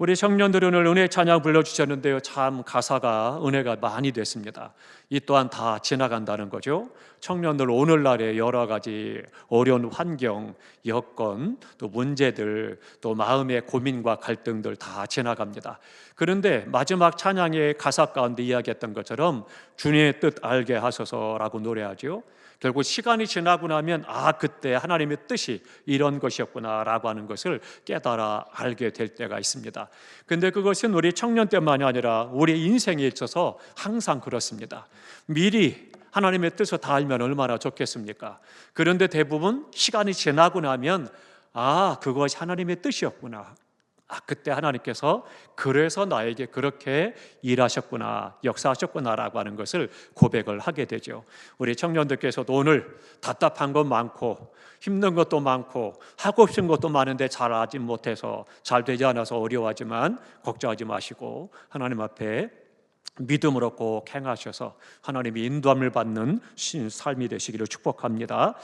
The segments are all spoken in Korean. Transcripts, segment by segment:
우리 청년들이 오늘 은혜 찬양 불러주셨는데요, 참 가사가 은혜가 많이 됐습니다. 이 또한 다 지나간다는 거죠. 청년들 오늘날의 여러 가지 어려운 환경, 여건, 또 문제들, 또 마음의 고민과 갈등들 다 지나갑니다. 그런데 마지막 찬양의 가사 가운데 이야기했던 것처럼 주님의 뜻 알게 하소서라고 노래하죠. 결국 시간이 지나고 나면 그때 하나님의 뜻이 이런 것이었구나 라고 하는 것을 깨달아 알게 될 때가 있습니다. 근데 그것은 우리 청년 때만이 아니라 우리 인생에 있어서 항상 그렇습니다. 미리 하나님의 뜻을 다 알면 얼마나 좋겠습니까? 그런데 대부분 시간이 지나고 나면 그것이 하나님의 뜻이었구나, 그때 하나님께서 그래서 나에게 그렇게 일하셨구나, 역사하셨구나라고 하는 것을 고백을 하게 되죠. 우리 청년들께서도 오늘 답답한 것 많고 힘든 것도 많고 하고 싶은 것도 많은데 잘하지 못해서, 잘 되지 않아서 어려워하지만 걱정하지 마시고 하나님 앞에 믿음으로 꼭 행하셔서 하나님이 인도함을 받는 삶이 되시기를 축복합니다.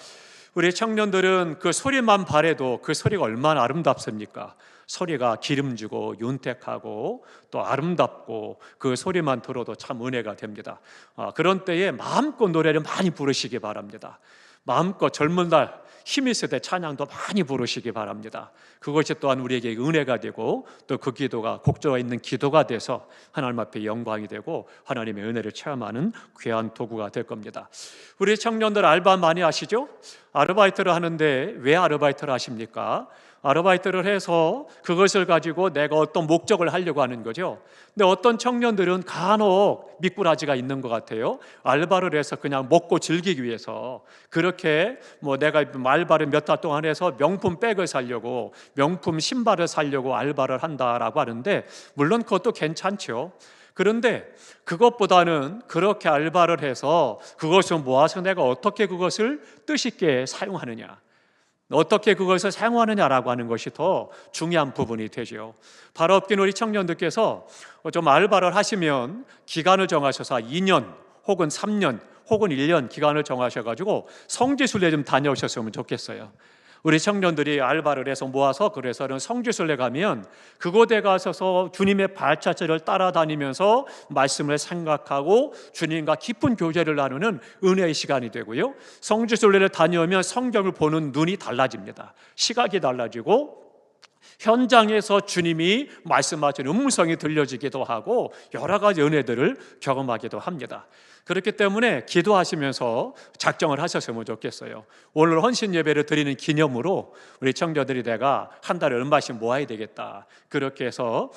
우리 청년들은 그 소리만 바래도 그 소리가 얼마나 아름답습니까? 소리가 기름지고 윤택하고 또 아름답고 그 소리만 들어도 참 은혜가 됩니다. 그런 때에 마음껏 노래를 많이 부르시기 바랍니다. 마음껏 젊은 날 힘이 있을 때 찬양도 많이 부르시기 바랍니다. 그것이 또한 우리에게 은혜가 되고 또 그 기도가 곡조가 있는 기도가 돼서 하나님 앞에 영광이 되고 하나님의 은혜를 체험하는 귀한 도구가 될 겁니다. 우리 청년들 알바 많이 하시죠? 아르바이트를 하는데 왜 아르바이트를 하십니까? 아르바이트를 해서 그것을 가지고 내가 어떤 목적을 하려고 하는 거죠. 근데 어떤 청년들은 간혹 미꾸라지가 있는 것 같아요. 알바를 해서 그냥 먹고 즐기기 위해서, 그렇게 내가 알바를 몇 달 동안 해서 명품 백을 사려고, 명품 신발을 사려고 알바를 한다라고 하는데, 물론 그것도 괜찮죠. 그런데 그것보다는 그렇게 알바를 해서 그것을 모아서 내가 어떻게 그것을 뜻있게 사용하느냐, 어떻게 그것을 사용하느냐라고 하는 것이 더 중요한 부분이 되죠. 바로 업계는 우리 청년들께서 좀 알바를 하시면 기간을 정하셔서 2년 혹은 3년 혹은 1년 기간을 정하셔가지고 성지순례 좀 다녀오셨으면 좋겠어요. 우리 청년들이 알바를 해서 모아서 그래서는 성지순례 가면 그곳에 가서서 주님의 발자취를 따라다니면서 말씀을 생각하고 주님과 깊은 교제를 나누는 은혜의 시간이 되고요, 성지순례를 다녀오면 성경을 보는 눈이 달라집니다. 시각이 달라지고 현장에서 주님이 말씀하시는 음성이 들려지기도 하고 여러 가지 은혜들을 경험하기도 합니다. 그렇기 때문에 기도하시면서 작정을 하셨으면 좋겠어요. 오늘 헌신 예배를 드리는 기념으로 우리 청년들이 내가 한 달에 얼마씩 모아야 되겠다, 그렇게 해서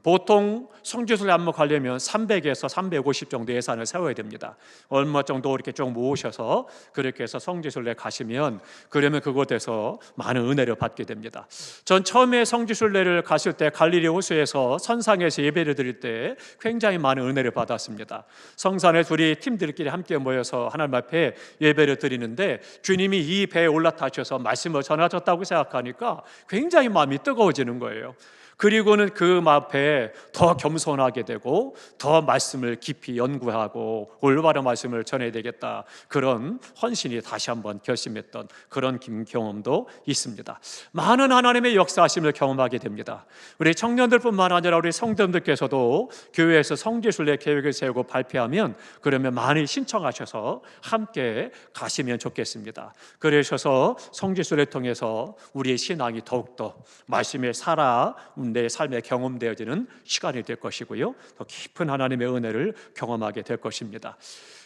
보통 성지순례 한번 가려면 300에서 350 정도 예산을 세워야 됩니다. 얼마 정도 이렇게 좀 모으셔서 그렇게 해서 성지순례 가시면, 그러면 그곳에서 많은 은혜를 받게 됩니다. 전 처음에 성지순례를 갔을 때 갈릴리 호수에서 선상에서 예배를 드릴 때 굉장히 많은 은혜를 받았습니다. 성산에 둘이 팀들끼리 함께 모여서 하나님 앞에 예배를 드리는데 주님이 이 배에 올라타셔서 말씀을 전하셨다고 생각하니까 굉장히 마음이 뜨거워지는 거예요. 그리고는 그 앞에 더 겸손하게 되고 더 말씀을 깊이 연구하고 올바른 말씀을 전해야 되겠다, 그런 헌신이 다시 한번 결심했던 그런 경험도 있습니다. 많은 하나님의 역사하심을 경험하게 됩니다. 우리 청년들뿐만 아니라 우리 성도님들께서도 교회에서 성지순례 계획을 세우고 발표하면 그러면 많이 신청하셔서 함께 가시면 좋겠습니다. 그러셔서 성지순례 통해서 우리의 신앙이 더욱더 말씀에 살아 내 삶에 경험되어지는 시간이 될 것이고요, 더 깊은 하나님의 은혜를 경험하게 될 것입니다.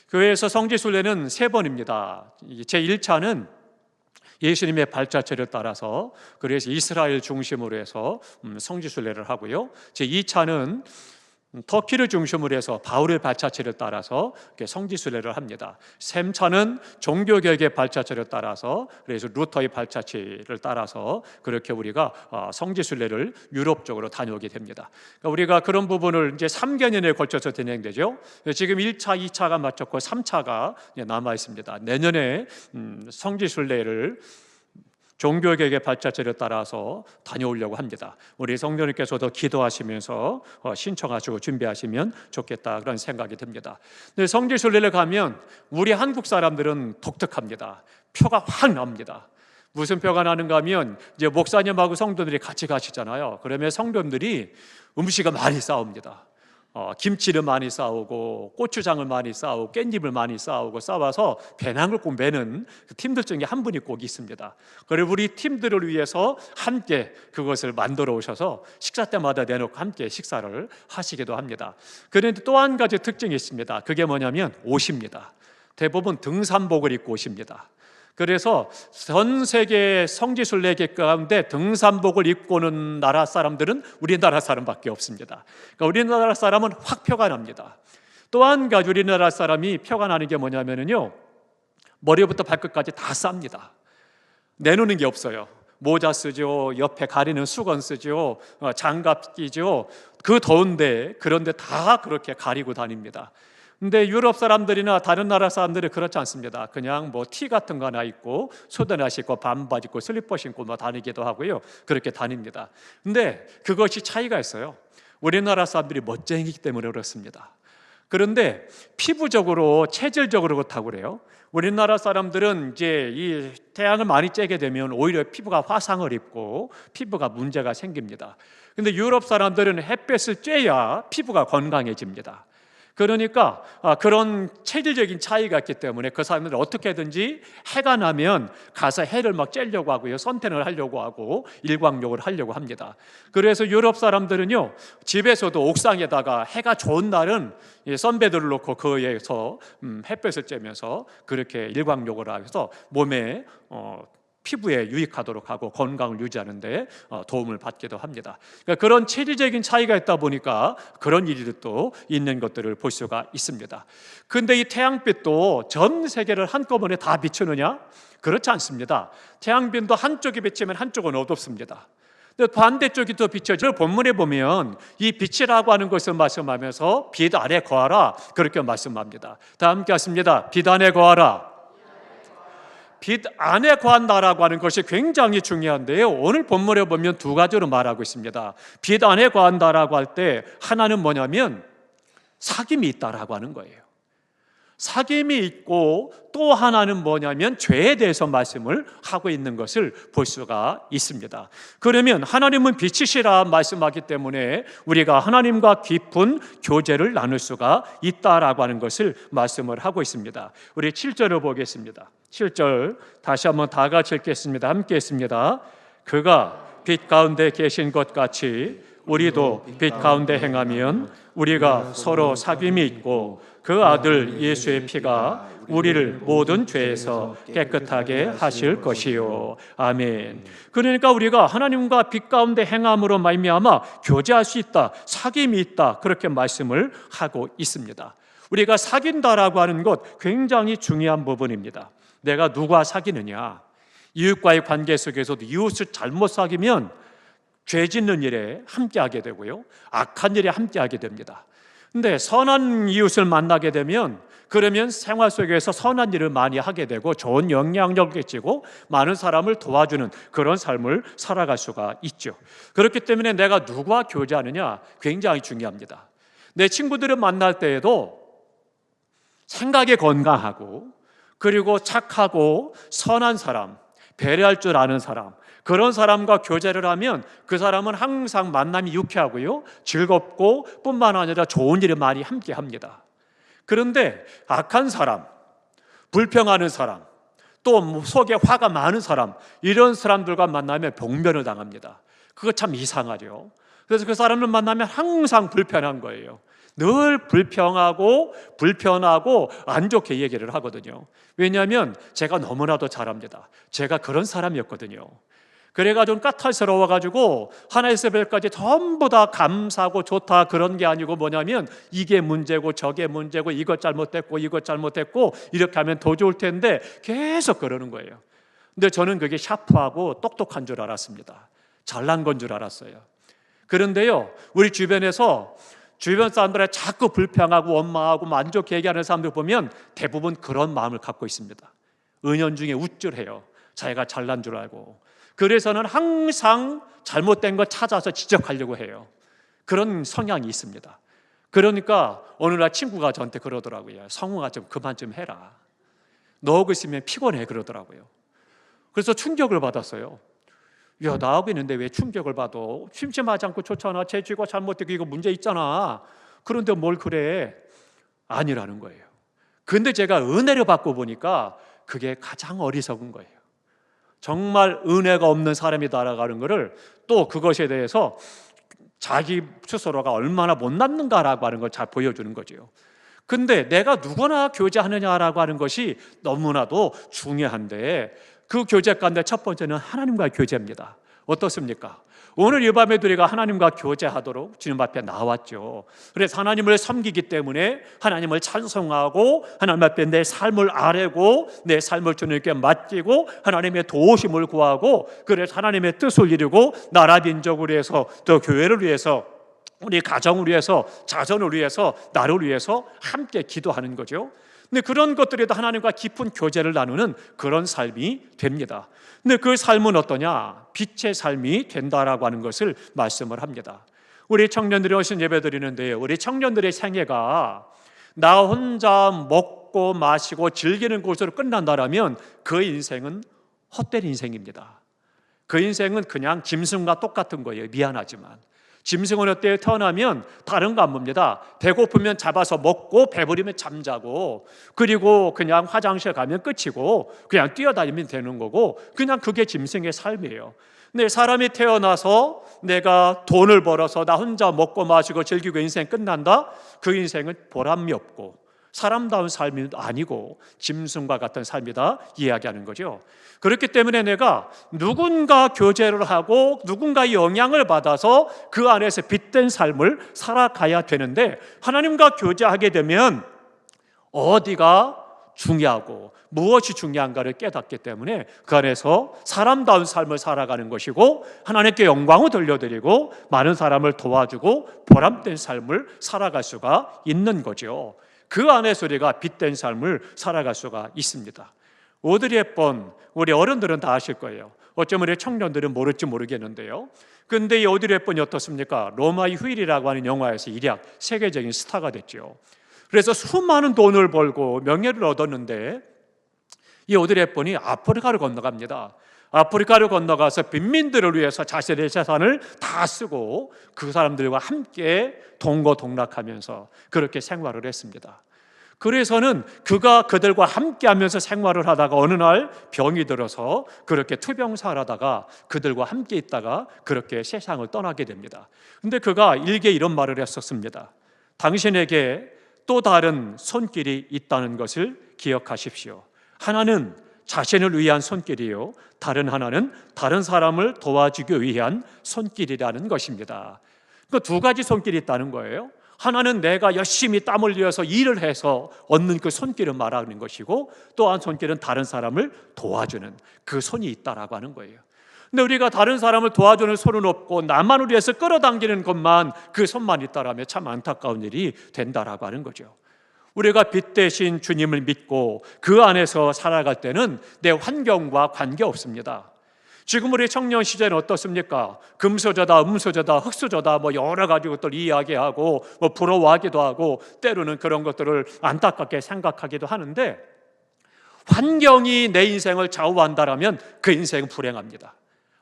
교회에서 성지순례는 3번입니다. 제1차는 예수님의 발자취를 따라서, 그래서 이스라엘 중심으로 해서 성지순례를 하고요, 제2차는 터키를 중심으로 해서 바울의 발자취를 따라서 성지순례를 합니다. 3차는 종교개혁의 발자취를 따라서, 그래서 루터의 발자취를 따라서 그렇게 우리가 성지순례를 유럽 쪽으로 다녀오게 됩니다. 그러니까 우리가 그런 부분을 이제 3개년에 걸쳐서 진행되죠. 지금 1차, 2차가 마쳤고 3차가 남아 있습니다. 내년에 성지순례를 종교개혁의 발자취를 따라서 다녀오려고 합니다. 우리 성도님께서도 기도하시면서 신청하시고 준비하시면 좋겠다, 그런 생각이 듭니다. 근데 성지순례를 가면 우리 한국 사람들은 독특합니다. 표가 확 나옵니다. 무슨 표가 나는가 하면 이제 목사님하고 성도들이 같이 가시잖아요. 그러면 성도들이 음식을 많이 싸웁니다. 김치를 많이 싸우고 고추장을 많이 싸우고 깻잎을 많이 싸워서 배낭을 꼭 매는 그 팀들 중에 한 분이 꼭 있습니다. 그리고 우리 팀들을 위해서 함께 그것을 만들어 오셔서 식사 때마다 내놓고 함께 식사를 하시기도 합니다. 그런데 또 한 가지 특징이 있습니다. 그게 뭐냐면 옷입니다. 대부분 등산복을 입고 오십니다. 그래서 전 세계 성지순례객 가운데 등산복을 입고 오는 나라 사람들은 우리나라 사람밖에 없습니다. 그러니까 우리나라 사람은 확 표가 납니다. 또 한 가지 우리나라 사람이 표가 나는 게 뭐냐면요, 머리부터 발끝까지 다 쌉니다. 내놓는 게 없어요. 모자 쓰죠, 옆에 가리는 수건 쓰죠, 장갑 끼죠. 그 더운데 그런데 다 그렇게 가리고 다닙니다. 근데 유럽 사람들이나 다른 나라 사람들은 그렇지 않습니다. 그냥 뭐 티 같은 거 하나 입고 소대나 신고 반바지 입고 슬리퍼 신고 뭐 다니기도 하고요. 그렇게 다닙니다. 근데 그것이 차이가 있어요. 우리나라 사람들이 멋쟁이기 때문에 그렇습니다. 그런데 피부적으로 체질적으로 그렇다고 그래요. 우리나라 사람들은 이제 이 태양을 많이 쬐게 되면 오히려 피부가 화상을 입고 피부가 문제가 생깁니다. 근데 유럽 사람들은 햇볕을 쬐야 피부가 건강해집니다. 그러니까 그런 체질적인 차이가 있기 때문에 그 사람들은 어떻게든지 해가 나면 가서 해를 막 쬐려고 하고요, 선탠을 하려고 하고 일광욕을 하려고 합니다. 그래서 유럽 사람들은요, 집에서도 옥상에다가 해가 좋은 날은 선베드를 놓고 그에서 햇볕을 쬐면서 그렇게 일광욕을 하면서 몸에 피부에 유익하도록 하고 건강을 유지하는 데 도움을 받기도 합니다. 그러니까 그런 체질적인 차이가 있다 보니까 그런 일들도 있는 것들을 볼 수가 있습니다. 그런데 이 태양빛도 전 세계를 한꺼번에 다 비추느냐? 그렇지 않습니다. 태양빛도 한쪽이 비치면 한쪽은 어둡습니다. 반대쪽이 더 비춰져. 본문에 보면 이 빛이라고 하는 것을 말씀하면서 빛 아래 거하라, 그렇게 말씀합니다. 다 함께 하십니다. 빛 안에 거하라. 빛 안에 거한다라고 하는 것이 굉장히 중요한데요, 오늘 본문에 보면 두 가지로 말하고 있습니다. 빛 안에 거한다라고 할 때 하나는 뭐냐면 사귐이 있다라고 하는 거예요. 사귐이 있고 또 하나는 뭐냐면 죄에 대해서 말씀을 하고 있는 것을 볼 수가 있습니다. 그러면 하나님은 빛이시라 말씀하기 때문에 우리가 하나님과 깊은 교제를 나눌 수가 있다라고 하는 것을 말씀을 하고 있습니다. 우리 7절을 보겠습니다. 7절 다시 한번 다 같이 읽겠습니다. 함께 했습니다. 그가 빛 가운데 계신 것 같이 우리도 빛 가운데 행하면 우리가 서로 사귐이 있고 그 아들 예수의 피가 우리를 모든 죄에서 깨끗하게 하실 것이요. 아멘. 그러니까 우리가 하나님과 빛 가운데 행함으로 말미암아 교제할 수 있다, 사귐이 있다, 그렇게 말씀을 하고 있습니다. 우리가 사귄다라고 하는 것 굉장히 중요한 부분입니다. 내가 누구와 사귀느냐, 이웃과의 관계 속에서도 이웃을 잘못 사귀면 죄 짓는 일에 함께하게 되고요, 악한 일에 함께하게 됩니다. 근데 선한 이웃을 만나게 되면 그러면 생활 속에서 선한 일을 많이 하게 되고 좋은 영향력을 끼치고 많은 사람을 도와주는 그런 삶을 살아갈 수가 있죠. 그렇기 때문에 내가 누구와 교제하느냐 굉장히 중요합니다. 내 친구들을 만날 때에도 생각이 건강하고 그리고 착하고 선한 사람, 배려할 줄 아는 사람, 그런 사람과 교제를 하면 그 사람은 항상 만남이 유쾌하고요, 즐겁고 뿐만 아니라 좋은 일을 많이 함께 합니다. 그런데 악한 사람, 불평하는 사람, 또 속에 화가 많은 사람, 이런 사람들과 만나면 봉변을 당합니다. 그거 참 이상하죠. 그래서 그 사람을 만나면 항상 불편한 거예요. 늘 불평하고 불편하고 안 좋게 얘기를 하거든요. 왜냐하면 제가 너무나도 잘합니다. 제가 그런 사람이었거든요. 그래가지고 까탈스러워가지고 하나에서 별까지 전부 다 감사하고 좋다 그런 게 아니고 뭐냐면 이게 문제고 저게 문제고 이것 잘못됐고 이것 잘못됐고 이렇게 하면 더 좋을 텐데 계속 그러는 거예요. 근데 저는 그게 샤프하고 똑똑한 줄 알았습니다. 잘난 건 줄 알았어요. 그런데요, 우리 주변에서 주변 사람들에 자꾸 불평하고 원망하고 안 좋게 얘기하는 사람들 보면 대부분 그런 마음을 갖고 있습니다. 은연중에 우쭐해요. 자기가 잘난 줄 알고. 그래서는 항상 잘못된 거 찾아서 지적하려고 해요. 그런 성향이 있습니다. 그러니까 어느 날 친구가 저한테 그러더라고요. 성우가 좀 그만 좀 해라. 너 그러고 있으면 피곤해 그러더라고요. 그래서 충격을 받았어요. 야, 나하고 있는데 왜 충격을 받아? 심심하지 않고 좋잖아. 재주가 잘못되고 이거 문제 있잖아. 그런데 뭘 그래? 아니라는 거예요. 근데 제가 은혜를 받고 보니까 그게 가장 어리석은 거예요. 정말 은혜가 없는 사람이 살아가는 것을, 또 그것에 대해서 자기 스스로가 얼마나 못났는가라고 하는 걸 잘 보여주는 거죠. 근데 내가 누구나 교제하느냐라고 하는 것이 너무나도 중요한데, 그 교제 가운데 첫 번째는 하나님과의 교제입니다. 어떻습니까? 오늘 이 밤에 우리가 하나님과 교제하도록 주님 앞에 나왔죠. 그래서 하나님을 섬기기 때문에 하나님을 찬송하고 하나님 앞에 내 삶을 아뢰고 내 삶을 주님께 맡기고 하나님의 도우심을 구하고, 그래서 하나님의 뜻을 이루고 나라 민족을 위해서, 또 교회를 위해서, 우리 가정을 위해서, 자손을 위해서, 나를 위해서 함께 기도하는 거죠. 근데 그런 것들에도 하나님과 깊은 교제를 나누는 그런 삶이 됩니다. 근데 그 삶은 어떠냐? 빛의 삶이 된다라고 하는 것을 말씀을 합니다. 우리 청년들이 오신 예배 드리는데요, 우리 청년들의 생애가 나 혼자 먹고 마시고 즐기는 곳으로 끝난다라면 그 인생은 헛된 인생입니다. 그 인생은 그냥 짐승과 똑같은 거예요. 미안하지만 짐승은 어때요? 태어나면 다른 거 안 봅니다. 배고프면 잡아서 먹고 배부르면 잠자고, 그리고 그냥 화장실 가면 끝이고 그냥 뛰어다니면 되는 거고, 그냥 그게 짐승의 삶이에요. 근데 사람이 태어나서 내가 돈을 벌어서 나 혼자 먹고 마시고 즐기고 인생 끝난다? 그 인생은 보람이 없고 사람다운 삶이 아니고 짐승과 같은 삶이다 이야기하는 거죠. 그렇기 때문에 내가 누군가 교제를 하고 누군가의 영향을 받아서 그 안에서 빛된 삶을 살아가야 되는데, 하나님과 교제하게 되면 어디가 중요하고 무엇이 중요한가를 깨닫기 때문에 그 안에서 사람다운 삶을 살아가는 것이고, 하나님께 영광을 돌려드리고 많은 사람을 도와주고 보람된 삶을 살아갈 수가 있는 거죠. 그 안에서 우리가 빛된 삶을 살아갈 수가 있습니다. 오드리 헵번, 우리 어른들은 다 아실 거예요. 어쩌면 우리 청년들은 모를지 모르겠는데요, 근데 이 오드리 헵번이 어떻습니까? 로마의 휴일이라고 하는 영화에서 일약 세계적인 스타가 됐죠. 그래서 수많은 돈을 벌고 명예를 얻었는데, 이 오드리 헵번이 아프리카를 건너갑니다. 아프리카를 건너가서 빈민들을 위해서 자신의 재산을 다 쓰고 그 사람들과 함께 동거동락하면서 그렇게 생활을 했습니다. 그래서는 그가 그들과 함께 하면서 생활을 하다가 어느 날 병이 들어서 그렇게 투병사를 하다가 그들과 함께 있다가 그렇게 세상을 떠나게 됩니다. 근데 그가 일기에 이런 말을 했었습니다. 당신에게 또 다른 손길이 있다는 것을 기억하십시오. 하나는 자신을 위한 손길이요, 다른 하나는 다른 사람을 도와주기 위한 손길이라는 것입니다. 그 두 가지 손길이 있다는 거예요. 하나는 내가 열심히 땀 흘려서 일을 해서 얻는 그 손길을 말하는 것이고, 또 한 손길은 다른 사람을 도와주는 그 손이 있다라고 하는 거예요. 근데 우리가 다른 사람을 도와주는 손은 없고 나만을 위해서 끌어당기는 것만, 그 손만 있다라면 참 안타까운 일이 된다라고 하는 거죠. 우리가 빛 대신 주님을 믿고 그 안에서 살아갈 때는 내 환경과 관계없습니다. 지금 우리 청년 시절은 어떻습니까? 금수저다, 음수저다, 흙수저다, 여러 가지 것들 이야기하고 부러워하기도 하고 때로는 그런 것들을 안타깝게 생각하기도 하는데, 환경이 내 인생을 좌우한다라면 그 인생은 불행합니다.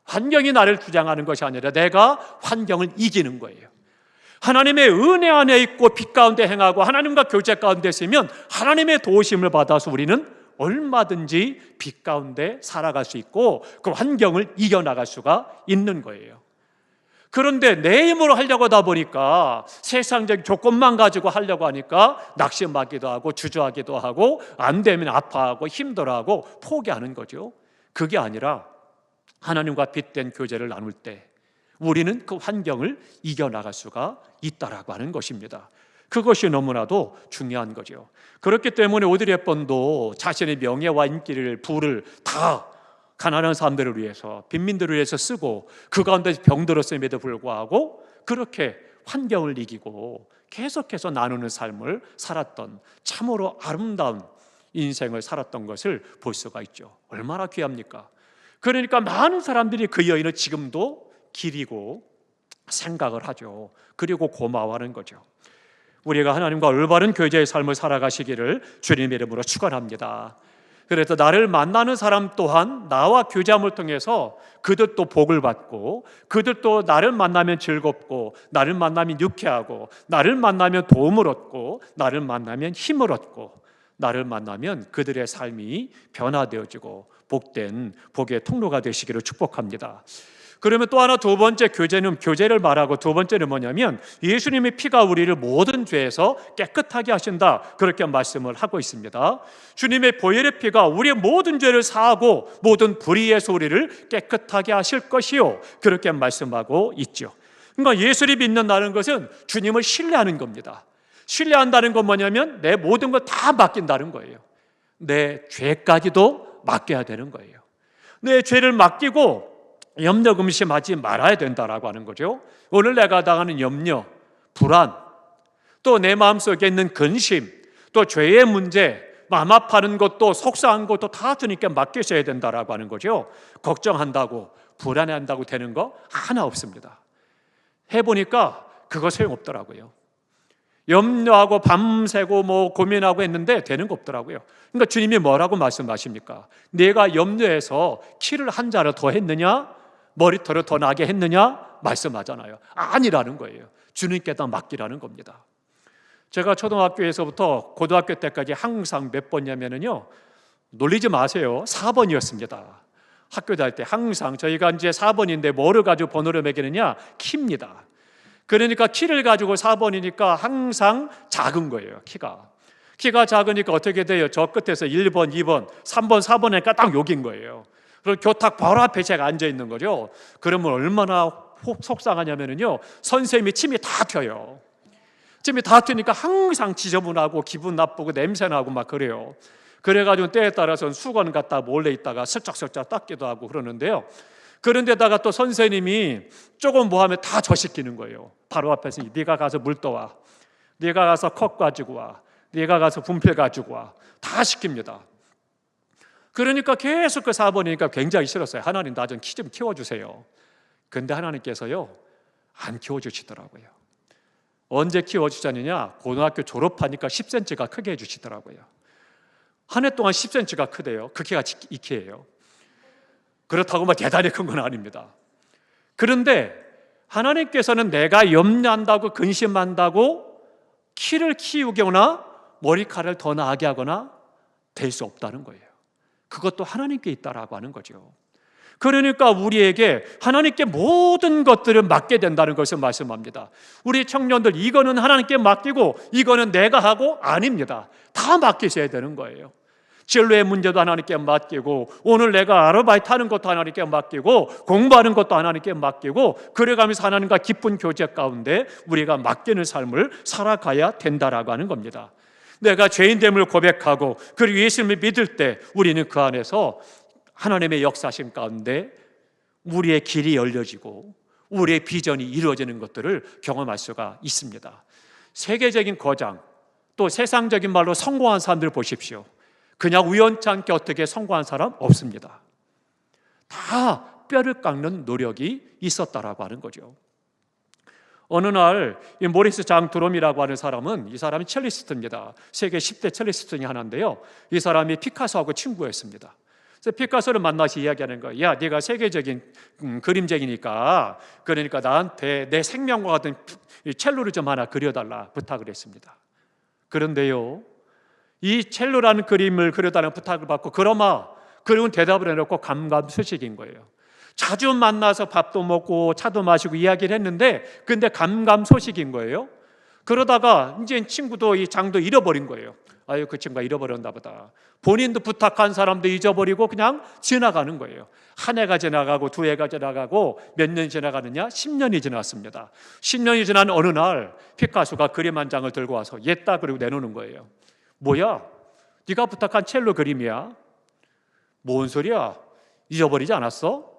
환경이 나를 주장하는 것이 아니라 내가 환경을 이기는 거예요. 하나님의 은혜 안에 있고 빛 가운데 행하고 하나님과 교제 가운데 있으면 하나님의 도우심을 받아서 우리는 얼마든지 빛 가운데 살아갈 수 있고 그 환경을 이겨나갈 수가 있는 거예요. 그런데 내 힘으로 하려고 하다 보니까, 세상적인 조건만 가지고 하려고 하니까 낙심하기도 하고 주저하기도 하고 안 되면 아파하고 힘들어하고 포기하는 거죠. 그게 아니라 하나님과 빛된 교제를 나눌 때 우리는 그 환경을 이겨나갈 수가 있다라고 하는 것입니다. 그것이 너무나도 중요한 거죠. 그렇기 때문에 오드리 헵번도 자신의 명예와 인기를, 부를 다 가난한 사람들을 위해서, 빈민들을 위해서 쓰고 그 가운데 병들었음에도 불구하고 그렇게 환경을 이기고 계속해서 나누는 삶을 살았던, 참으로 아름다운 인생을 살았던 것을 볼 수가 있죠. 얼마나 귀합니까? 그러니까 많은 사람들이 그 여인을 지금도 기리고 생각을 하죠. 그리고 고마워하는 거죠. 우리가 하나님과 올바른 교제의 삶을 살아가시기를 주님의 이름으로 축원합니다. 그래서 나를 만나는 사람 또한 나와 교제함을 통해서 그들도 복을 받고, 그들도 나를 만나면 즐겁고, 나를 만나면 유쾌하고, 나를 만나면 도움을 얻고, 나를 만나면 힘을 얻고, 나를 만나면 그들의 삶이 변화되어지고 복된 복의 통로가 되시기를 축복합니다. 그러면 또 하나, 두 번째 교제를 말하고, 두 번째는 뭐냐면 예수님의 피가 우리를 모든 죄에서 깨끗하게 하신다, 그렇게 말씀을 하고 있습니다. 주님의 보혈의 피가 우리의 모든 죄를 사하고 모든 불의에서 우리를 깨끗하게 하실 것이요, 그렇게 말씀하고 있죠. 그러니까 예수를 믿는다는 것은 주님을 신뢰하는 겁니다. 신뢰한다는 건 뭐냐면 내 모든 걸 다 맡긴다는 거예요. 내 죄까지도 맡겨야 되는 거예요. 내 죄를 맡기고 염려 근심하지 말아야 된다라고 하는 거죠. 오늘 내가 당하는 염려, 불안, 또 내 마음속에 있는 근심, 또 죄의 문제, 마음 아파하는 것도, 속상한 것도 다 주님께 맡기셔야 된다라고 하는 거죠. 걱정한다고, 불안해한다고 되는 거 하나 없습니다. 해보니까 그거 소용없더라고요. 염려하고 밤새고 고민하고 했는데 되는 거 없더라고요. 그러니까 주님이 뭐라고 말씀하십니까? 내가 염려해서 키를 한 자를 더 했느냐, 머리털을 더 나게 했느냐 말씀하잖아요. 아니라는 거예요. 주님께다 맡기라는 겁니다. 제가 초등학교에서부터 고등학교 때까지 항상 몇 번이냐면요, 놀리지 마세요, 4번이었습니다. 학교 다닐 때 항상 저희가 이제 4번인데 뭐를 가지고 번호를 매기느냐, 키입니다. 그러니까 키를 가지고 4번이니까 항상 작은 거예요. 키가 작으니까 어떻게 돼요? 저 끝에서 1번, 2번, 3번, 4번이니까 딱 여긴 거예요. 그리고 교탁 바로 앞에 제가 앉아 있는 거죠. 그러면 얼마나 속상하냐면요, 선생님이 침이 다 튀어요. 침이 다 튀니까 항상 지저분하고 기분 나쁘고 냄새나고 막 그래요. 그래가지고 때에 따라서는 수건 갖다 몰래 있다가 슬쩍슬쩍 닦기도 하고 그러는데요. 그런데다가 또 선생님이 조금 하면 다 저 시키는 거예요. 바로 앞에서 네가 가서 물 떠와, 네가 가서 컵 가지고 와, 네가 가서 분필 가지고 와, 다 시킵니다. 그러니까 계속 그 4번이니까 굉장히 싫었어요. 하나님, 나 좀 키 좀 키워주세요. 근데 하나님께서요, 안 키워주시더라고요. 언제 키워주자느냐, 고등학교 졸업하니까 10cm가 크게 해주시더라고요. 한 해 동안 10cm가 크대요. 그 키가 이 키예요. 그렇다고 대단히 큰 건 아닙니다. 그런데 하나님께서는 내가 염려한다고, 근심한다고 키를 키우거나 머리카락을 더 나게 하거나 될 수 없다는 거예요. 그것도 하나님께 있다라고 하는 거죠. 그러니까 우리에게 하나님께 모든 것들을 맡게 된다는 것을 말씀합니다. 우리 청년들, 이거는 하나님께 맡기고 이거는 내가 하고 아닙니다. 다 맡기셔야 되는 거예요. 진로의 문제도 하나님께 맡기고, 오늘 내가 아르바이트 하는 것도 하나님께 맡기고, 공부하는 것도 하나님께 맡기고, 그래가면서 하나님과 깊은 교제 가운데 우리가 맡기는 삶을 살아가야 된다라고 하는 겁니다. 내가 죄인됨을 고백하고 그리고 예수님을 믿을 때 우리는 그 안에서 하나님의 역사심 가운데 우리의 길이 열려지고 우리의 비전이 이루어지는 것들을 경험할 수가 있습니다. 세계적인 거장, 또 세상적인 말로 성공한 사람들 보십시오. 그냥 우연찮게 어떻게 성공한 사람 없습니다. 다 뼈를 깎는 노력이 있었다라고 하는 거죠. 어느 날 이 모리스 장드롬이라고 하는 사람은, 이 사람이 첼리스트입니다. 세계 10대 첼리스트 중에 하나인데요, 이 사람이 피카소하고 친구였습니다. 그래서 피카소를 만나서 이야기하는 거예요. 야, 네가 세계적인 그림쟁이니까, 그러니까 나한테 내 생명과 같은 첼로를 좀 하나 그려달라 부탁을 했습니다. 그런데요, 이 첼로라는 그림을 그려달라는 부탁을 받고 그리고 대답을 해놓고 감감수식인 거예요. 자주 만나서 밥도 먹고 차도 마시고 이야기를 했는데, 근데 감감소식인 거예요. 그러다가 이제 친구도, 이 장도 잃어버린 거예요. 아유, 그 친구가 잃어버렸나 보다. 본인도 부탁한 사람도 잊어버리고 그냥 지나가는 거예요. 한 해가 지나가고 두 해가 지나가고 몇 년이 지나가느냐? 10년이 지났습니다. 10년이 지난 어느 날 피카소가 그림 한 장을 들고 와서 옛다 그리고 내놓는 거예요. 뭐야? 네가 부탁한 첼로 그림이야? 뭔 소리야? 잊어버리지 않았어?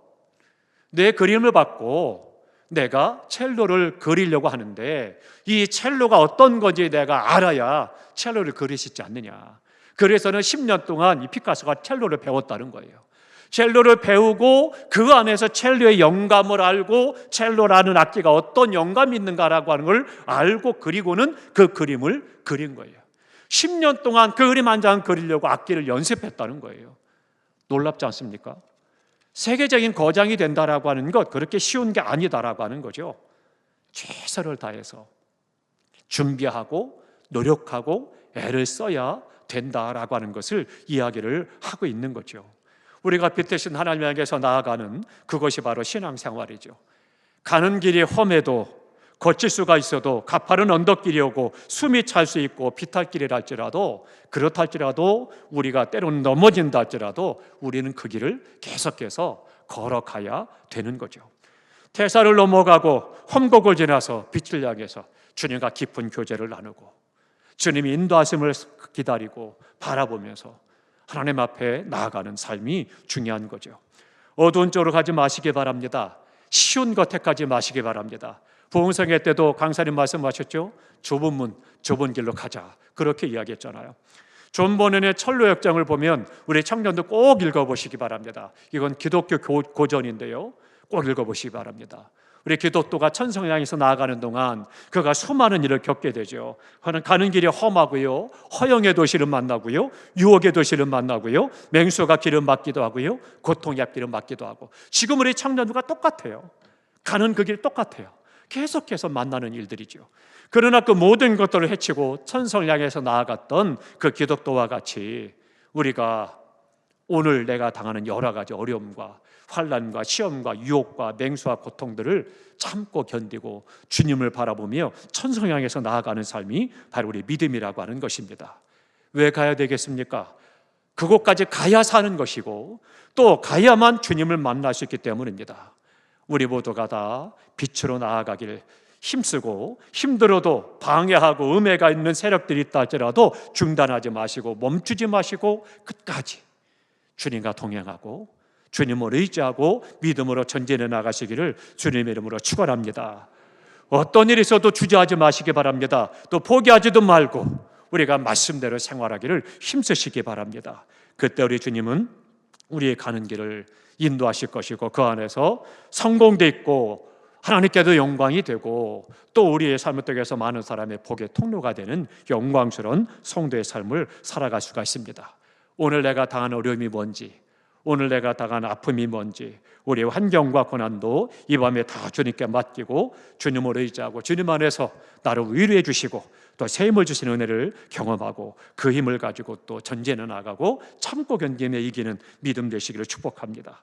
내 그림을 받고 내가 첼로를 그리려고 하는데 이 첼로가 어떤 건지 내가 알아야 첼로를 그릴 수 있지 않느냐. 그래서는 10년 동안 이 피카소가 첼로를 배웠다는 거예요. 첼로를 배우고 그 안에서 첼로의 영감을 알고 첼로라는 악기가 어떤 영감이 있는가라고 하는 걸 알고 그리고는 그 그림을 그린 거예요. 10년 동안 그 그림 한 장 그리려고 악기를 연습했다는 거예요. 놀랍지 않습니까? 세계적인 거장이 된다라고 하는 것, 그렇게 쉬운 게 아니다라고 하는 거죠. 최선을 다해서 준비하고 노력하고 애를 써야 된다라고 하는 것을 이야기를 하고 있는 거죠. 우리가 빛되신 하나님 향해서 나아가는 그것이 바로 신앙생활이죠. 가는 길이 험해도, 거칠 수가 있어도, 가파른 언덕길이오고 숨이 찰 수 있고 비탈길이라 할지라도, 그렇다 할지라도, 우리가 때로는 넘어진다 할지라도 우리는 그 길을 계속해서 걸어가야 되는 거죠. 태사를 넘어가고 험곡을 지나서 빛을 향해서 주님과 깊은 교제를 나누고 주님이 인도하심을 기다리고 바라보면서 하나님 앞에 나아가는 삶이 중요한 거죠. 어두운 쪽으로 가지 마시기 바랍니다. 쉬운 것 택하지 마시기 바랍니다. 부흥성회 때도 강사님 말씀하셨죠. 좁은 문, 좁은 길로 가자, 그렇게 이야기했잖아요. 존 버넌의 철로역정을 보면 우리 청년들 꼭 읽어보시기 바랍니다. 이건 기독교 고전인데요, 꼭 읽어보시기 바랍니다. 우리 기독도가 천성을 향해서 나아가는 동안 그가 수많은 일을 겪게 되죠. 가는 길이 험하고요, 허영의 도시를 만나고요, 유혹의 도시를 만나고요, 맹수가 길을 막기도 하고요, 고통의 앞길을 막기도 하고. 지금 우리 청년들과 똑같아요. 가는 그 길 똑같아요. 계속해서 만나는 일들이죠. 그러나 그 모든 것들을 헤치고 천성을 향해서 나아갔던 그 기독도와 같이 우리가 오늘 내가 당하는 여러 가지 어려움과 환난과 시험과 유혹과 맹수와 고통들을 참고 견디고 주님을 바라보며 천성 향해서 나아가는 삶이 바로 우리 믿음이라고 하는 것입니다. 왜 가야 되겠습니까? 그곳까지 가야 사는 것이고 또 가야만 주님을 만날 수 있기 때문입니다. 우리 모두가 다 빛으로 나아가길 힘쓰고, 힘들어도 방해하고 음해가 있는 세력들이 있다 할지라도 중단하지 마시고 멈추지 마시고 끝까지 주님과 동행하고 주님을 의지하고 믿음으로 전진해 나가시기를 주님의 이름으로 축원합니다. 어떤 일이 있어도 주저하지 마시기 바랍니다. 또 포기하지도 말고 우리가 말씀대로 생활하기를 힘쓰시기 바랍니다. 그때 우리 주님은 우리의 가는 길을 인도하실 것이고 그 안에서 성공도 있고 하나님께도 영광이 되고 또 우리의 삶을 통해서 많은 사람의 복의 통로가 되는 영광스러운 성도의 삶을 살아갈 수가 있습니다. 오늘 내가 당한 어려움이 뭔지, 오늘 내가 당한 아픔이 뭔지, 우리의 환경과 고난도 이 밤에 다 주님께 맡기고 주님을 의지하고 주님 안에서 나를 위로해 주시고 또 새 힘을 주시는 은혜를 경험하고 그 힘을 가지고 또 전진해 나가고 참고 견디며 이기는 믿음 되시기를 축복합니다.